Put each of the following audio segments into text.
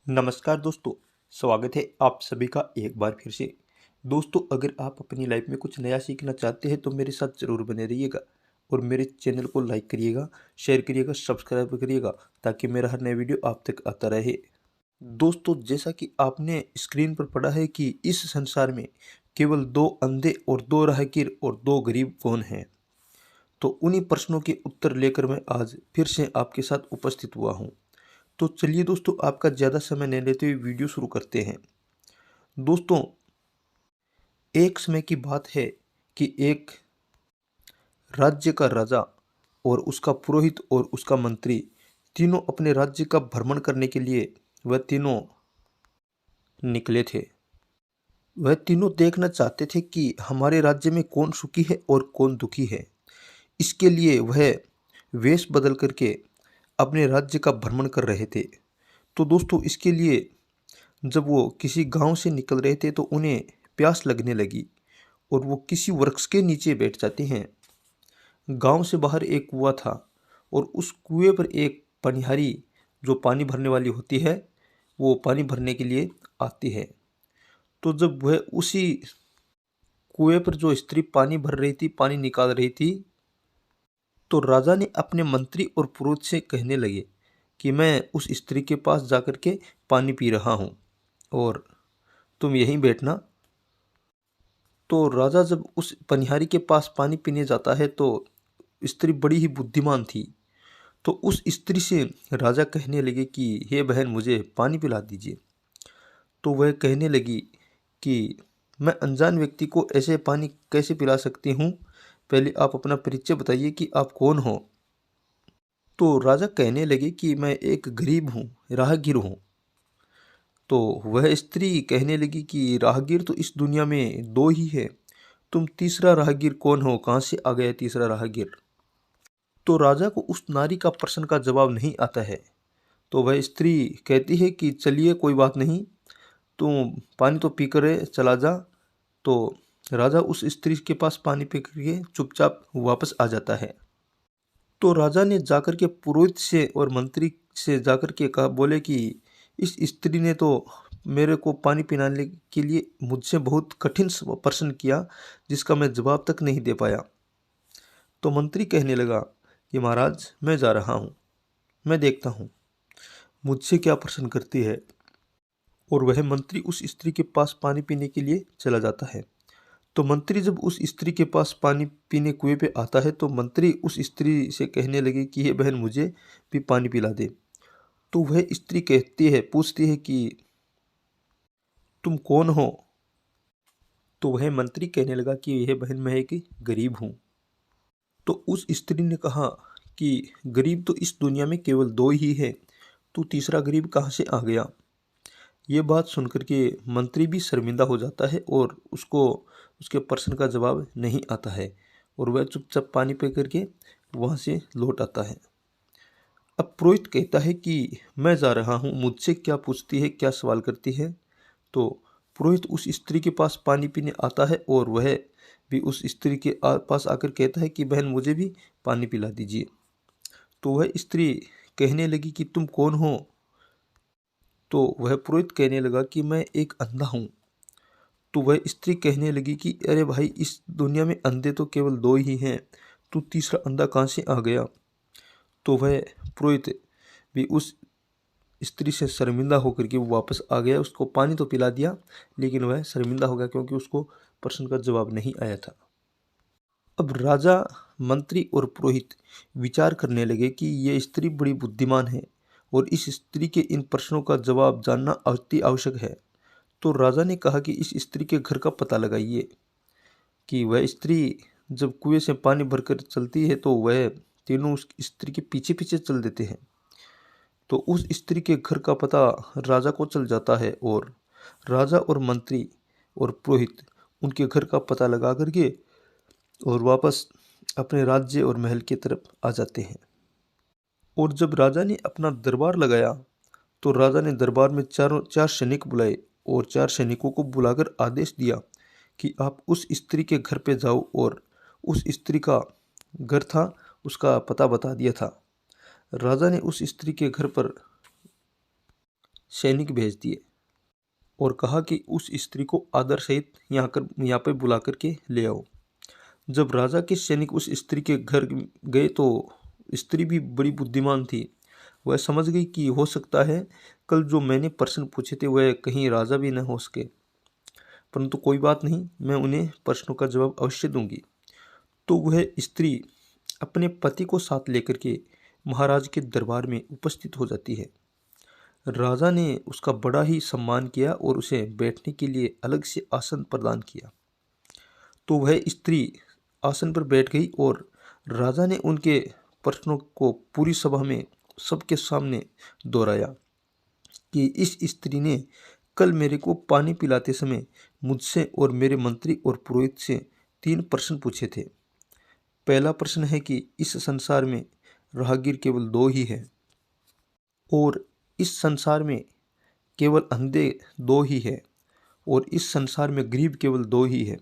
नमस्कार दोस्तों। स्वागत है आप सभी का एक बार फिर से। दोस्तों, अगर आप अपनी लाइफ में कुछ नया सीखना चाहते हैं तो मेरे साथ ज़रूर बने रहिएगा और मेरे चैनल को लाइक करिएगा, शेयर करिएगा, सब्सक्राइब करिएगा ताकि मेरा हर नया वीडियो आप तक आता रहे। दोस्तों, जैसा कि आपने स्क्रीन पर पढ़ा है कि इस संसार में केवल दो अंधे और दो राहगीर और दो गरीब कौन हैं, तो उन्हीं प्रश्नों के उत्तर लेकर मैं आज फिर से आपके साथ उपस्थित हुआ हूँ। तो चलिए दोस्तों, आपका ज़्यादा समय नहीं लेते हुए वीडियो शुरू करते हैं। दोस्तों, एक समय की बात है कि एक राज्य का राजा और उसका पुरोहित और उसका मंत्री तीनों अपने राज्य का भ्रमण करने के लिए वह तीनों निकले थे। वह तीनों देखना चाहते थे कि हमारे राज्य में कौन सुखी है और कौन दुखी है। इसके लिए वह वेश बदल करके अपने राज्य का भ्रमण कर रहे थे। तो दोस्तों, इसके लिए जब वो किसी गांव से निकल रहे थे तो उन्हें प्यास लगने लगी और वो किसी वृक्ष के नीचे बैठ जाते हैं। गांव से बाहर एक कुआं था और उस कुएं पर एक पनिहारी जो पानी भरने वाली होती है, वो पानी भरने के लिए आती है। तो जब वह उसी कुएं पर जो स्त्री पानी भर रही थी, पानी निकाल रही थी, तो राजा ने अपने मंत्री और पुरोहित से कहने लगे कि मैं उस स्त्री के पास जाकर के पानी पी रहा हूँ और तुम यहीं बैठना। तो राजा जब उस पनिहारी के पास पानी पीने जाता है तो स्त्री बड़ी ही बुद्धिमान थी। तो उस स्त्री से राजा कहने लगे कि हे बहन, मुझे पानी पिला दीजिए। तो वह कहने लगी कि मैं अनजान व्यक्ति को ऐसे पानी कैसे पिला सकती हूँ, पहले आप अपना परिचय बताइए कि आप कौन हो। तो राजा कहने लगे कि मैं एक गरीब हूँ, राहगीर हूँ। तो वह स्त्री कहने लगी कि राहगीर तो इस दुनिया में दो ही है, तुम तीसरा राहगीर कौन हो, कहाँ से आ गया तीसरा राहगीर। तो राजा को उस नारी का प्रश्न का जवाब नहीं आता है। तो वह स्त्री कहती है कि चलिए कोई बात नहीं, तुम पानी तो पी कर चला जा। तो राजा उस स्त्री के पास पानी पी करके चुपचाप वापस आ जाता है। तो राजा ने जाकर के पुरोहित से और मंत्री से जाकर के कहा, बोले कि इस स्त्री ने तो मेरे को पानी पिलाने के लिए मुझसे बहुत कठिन प्रश्न किया जिसका मैं जवाब तक नहीं दे पाया। तो मंत्री कहने लगा कि महाराज, मैं जा रहा हूँ, मैं देखता हूँ मुझसे क्या प्रश्न करती है। और वह मंत्री उस स्त्री के पास पानी पीने के लिए चला जाता है। तो मंत्री जब उस स्त्री के पास पानी पीने कुएं पे आता है तो मंत्री उस स्त्री से कहने लगे कि ये बहन, मुझे भी पानी पिला दे। तो वह स्त्री कहती है, पूछती है कि तुम कौन हो। तो वह मंत्री कहने लगा कि यह बहन, मैं एक गरीब हूँ। तो उस स्त्री ने कहा कि गरीब तो इस दुनिया में केवल दो ही है, तू तीसरा गरीब कहाँ से आ गया। ये बात सुनकर के मंत्री भी शर्मिंदा हो जाता है और उसको उसके प्रश्न का जवाब नहीं आता है और वह चुपचाप पानी पी करके वहाँ से लौट आता है। अब पुरोहित कहता है कि मैं जा रहा हूँ, मुझसे क्या पूछती है, क्या सवाल करती है। तो पुरोहित उस स्त्री के पास पानी पीने आता है और वह भी उस स्त्री के पास आकर कहता है कि बहन, मुझे भी पानी पिला दीजिए। तो वह स्त्री कहने लगी कि तुम कौन हो। तो वह पुरोहित कहने लगा कि मैं एक अंधा हूँ। तो वह स्त्री कहने लगी कि अरे भाई, इस दुनिया में अंधे तो केवल दो ही हैं, तू तीसरा अंधा कहाँ से आ गया। तो वह पुरोहित भी उस स्त्री से शर्मिंदा होकर के वो वापस आ गया। उसको पानी तो पिला दिया लेकिन वह शर्मिंदा हो गया क्योंकि उसको प्रश्न का जवाब नहीं आया था। अब राजा, मंत्री और पुरोहित विचार करने लगे कि ये स्त्री बड़ी बुद्धिमान है और इस स्त्री के इन प्रश्नों का जवाब जानना अति आवश्यक है। तो राजा ने कहा कि इस स्त्री के घर का पता लगाइए कि वह स्त्री जब कुएं से पानी भरकर चलती है तो वह तीनों उस स्त्री के पीछे पीछे चल देते हैं। तो उस स्त्री के घर का पता राजा को चल जाता है और राजा और मंत्री और पुरोहित उनके घर का पता लगा करके और वापस अपने राज्य और महल की तरफ आ जाते हैं। और जब राजा ने अपना दरबार लगाया तो राजा ने दरबार में चार सैनिक बुलाए और चार सैनिकों को बुलाकर आदेश दिया कि आप उस स्त्री के घर पे जाओ। और उस स्त्री का घर था, उसका पता बता दिया था। राजा ने उस स्त्री के घर पर सैनिक भेज दिए और कहा कि उस स्त्री को आदर सहित यहाँ पे बुला करके ले आओ। जब राजा के सैनिक उस स्त्री के घर गए तो स्त्री भी बड़ी बुद्धिमान थी। वह समझ गई कि हो सकता है कल जो मैंने प्रश्न पूछे थे वह कहीं राजा भी न हो सके, परंतु कोई बात नहीं, मैं उन्हें प्रश्नों का जवाब अवश्य दूंगी। तो वह स्त्री अपने पति को साथ लेकर के महाराज के दरबार में उपस्थित हो जाती है। राजा ने उसका बड़ा ही सम्मान किया और उसे बैठने के लिए अलग से आसन प्रदान किया। तो वह स्त्री आसन पर बैठ गई और राजा ने उनके प्रश्नों को पूरी सभा में सबके सामने दोहराया कि इस स्त्री ने कल मेरे को पानी पिलाते समय मुझसे और मेरे मंत्री और पुरोहित से 3 प्रश्न पूछे थे। पहला प्रश्न है कि इस संसार में राहगीर केवल 2 ही हैं और इस संसार में केवल अंधे 2 ही है और इस संसार में गरीब केवल 2 ही है।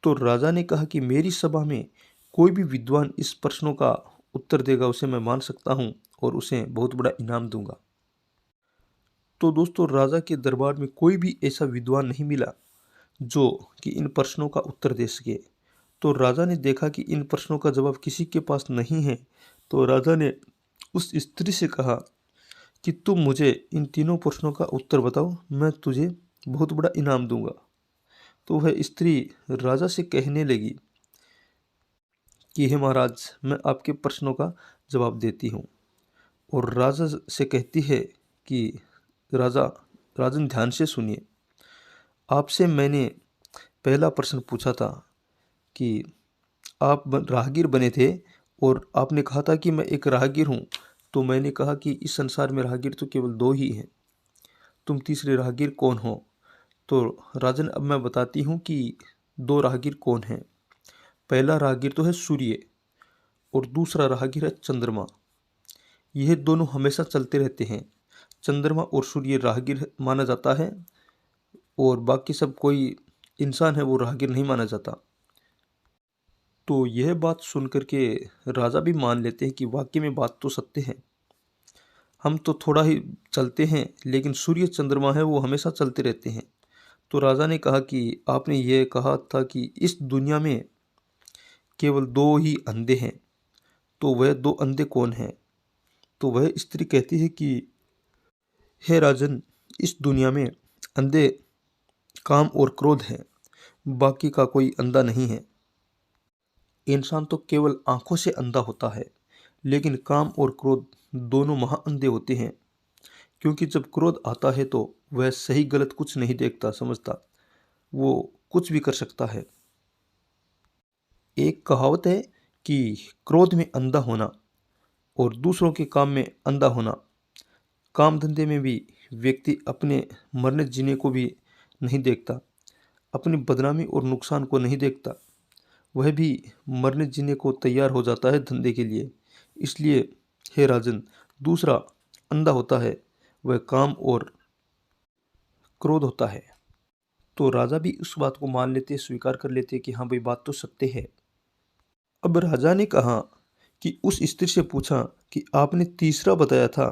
तो राजा ने कहा कि मेरी सभा में कोई भी विद्वान इस प्रश्नों का उत्तर देगा उसे मैं मान सकता हूँ और उसे बहुत बड़ा इनाम दूंगा। तो दोस्तों, राजा के दरबार में कोई भी ऐसा विद्वान नहीं मिला जो कि इन प्रश्नों का उत्तर दे सके। तो राजा ने देखा कि इन प्रश्नों का जवाब किसी के पास नहीं है। तो राजा ने उस स्त्री से कहा कि तुम मुझे इन तीनों प्रश्नों का उत्तर बताओ, मैं तुझे बहुत बड़ा इनाम दूंगा। तो वह स्त्री राजा से कहने लगी कि हे महाराज, मैं आपके प्रश्नों का जवाब देती हूँ। और राजा से कहती है कि राजन ध्यान से सुनिए, आपसे मैंने पहला प्रश्न पूछा था कि आप राहगीर बने थे और आपने कहा था कि मैं एक राहगीर हूँ। तो मैंने कहा कि इस संसार में राहगीर तो केवल 2 ही हैं, तुम तीसरे राहगीर कौन हो? तो राजन, अब मैं बताती हूँ कि 2 राहगीर कौन हैं। पहला राहगीर तो है सूर्य और दूसरा राहगीर है चंद्रमा। यह दोनों हमेशा चलते रहते हैं। चंद्रमा और सूर्य राहगीर माना जाता है और बाकी सब कोई इंसान है वो राहगीर नहीं माना जाता। तो यह बात सुन करके राजा भी मान लेते हैं कि वाकई में बात तो सत्य है, हम तो थोड़ा ही चलते हैं लेकिन सूर्य चंद्रमा है वो हमेशा चलते रहते हैं। तो राजा ने कहा कि आपने ये कहा था कि इस दुनिया में केवल 2 ही अंधे हैं, तो वह 2 अंधे कौन हैं? तो वह स्त्री कहती है कि हे राजन, इस दुनिया में अंधे काम और क्रोध हैं, बाकी का कोई अंधा नहीं है। इंसान तो केवल आंखों से अंधा होता है, लेकिन काम और क्रोध दोनों महाअंधे होते हैं, क्योंकि जब क्रोध आता है तो वह सही गलत कुछ नहीं देखता समझता, वो कुछ भी कर सकता है। एक कहावत है कि क्रोध में अंधा होना और दूसरों के काम में अंधा होना। काम धंधे में भी व्यक्ति अपने मरने जीने को भी नहीं देखता, अपनी बदनामी और नुकसान को नहीं देखता, वह भी मरने जीने को तैयार हो जाता है धंधे के लिए। इसलिए हे राजन, दूसरा अंधा होता है, वह काम और क्रोध होता है। तो राजा भी उस बात को मान लेते, स्वीकार कर लेते कि हाँ भाई, बात तो सत्य है। अब राजा ने कहा कि उस स्त्री से पूछा कि आपने तीसरा बताया था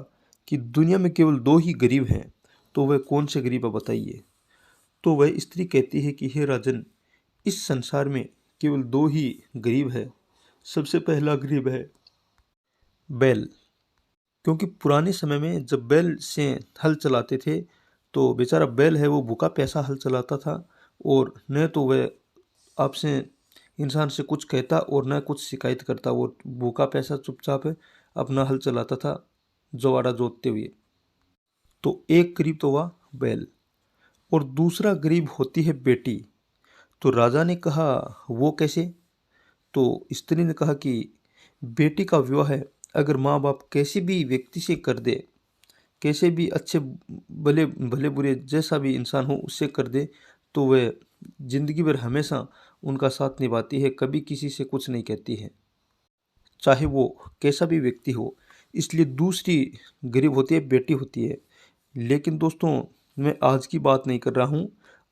कि दुनिया में केवल 2 ही गरीब हैं, तो वह कौन से गरीब है बताइए। तो वह स्त्री कहती है कि हे राजन, इस संसार में केवल 2 ही गरीब है। सबसे पहला गरीब है बैल, क्योंकि पुराने समय में जब बैल से हल चलाते थे तो बेचारा बैल है वो भूखा प्यासा हल चलाता था और न तो वह आपसे इंसान से कुछ कहता और न कुछ शिकायत करता। वो भूखा प्यासा चुपचाप अपना हल चलाता था जवाड़ा जोतते हुए। तो एक गरीब तो हुआ बैल और दूसरा गरीब होती है बेटी। तो राजा ने कहा वो कैसे? तो स्त्री ने कहा कि बेटी का विवाह है अगर माँ बाप कैसे भी व्यक्ति से कर दे, कैसे भी अच्छे भले भले बुरे जैसा भी इंसान हो उससे कर दे, तो वह जिंदगी भर हमेशा उनका साथ निभाती है, कभी किसी से कुछ नहीं कहती है, चाहे वो कैसा भी व्यक्ति हो। इसलिए दूसरी गरीब होती है, बेटी होती है। लेकिन दोस्तों, मैं आज की बात नहीं कर रहा हूँ।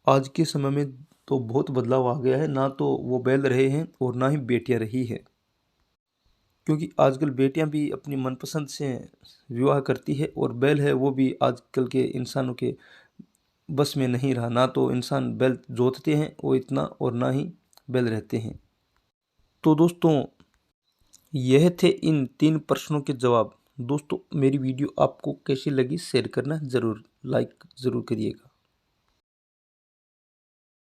आज के समय में तो बहुत बदलाव आ गया है, ना तो वो बैल रहे हैं और ना ही बेटियां रही है। क्योंकि आजकल बेटियां भी अपनी मनपसंद से विवाह करती है और बैल है वो भी आजकल के इंसानों के बस में नहीं रहा। ना तो इंसान बैल जोतते हैं वो इतना, और ना ही बैल रहते हैं। तो दोस्तों यह थे इन 3 प्रश्नों के जवाब। दोस्तों मेरी वीडियो आपको कैसी लगी शेयर करना ज़रूर, लाइक ज़रूर करिएगा।